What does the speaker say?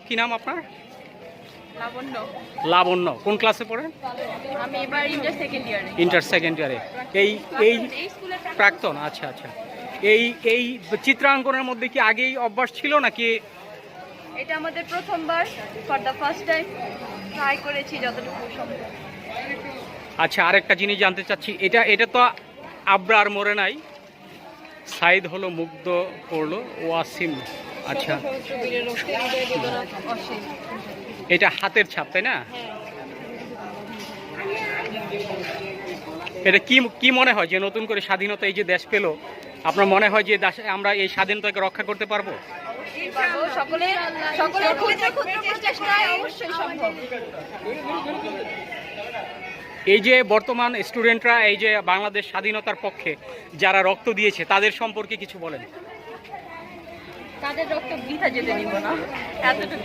কি নাম আপনার? লাবণ্য। লাবণ্য। কোন ক্লাসে পড়েন? আমি এবার ইন্টার সেকেন্ড ইয়ারে। ইন্টার সেকেন্ড ইয়ারে। এই এই এই স্কুলে প্রাক্তন। আচ্ছা আচ্ছা। এই চিত্রাঙ্কনের মধ্যে কি আগেই অভ্যাস ছিল নাকি? এটা আমাদের প্রথমবার, for the first time try করেছি যতটুকু সম্ভব। আচ্ছা, আরেকটা জিনিস জানতে চাচ্ছি, এটা তো আবরার মরে নাই, সাইদ হলো, মুগ্ধ করলো ওয়াসিম। আচ্ছা, অসীম। এটা হাতের ছাপ তাই না? এটা কি কি মনে হয় যে নতুন করে স্বাধীনতা এই যে দেশ পেল, আপনার মনে হয় যে আমরা এই স্বাধীনতাকে রক্ষা করতে পারবো? পারবো, সকলের ক্ষুদ্র ক্ষুদ্র প্রচেষ্টায় অবশ্যই সম্ভব। এই যে বর্তমান স্টুডেন্টরা এই যে বাংলাদেশ স্বাধীনতার পক্ষে যারা রক্ত দিয়েছে তাদের সম্পর্কে কিছু বলেন। তাদের রক্ত বৃথা যেতে দিব না, এতটুকু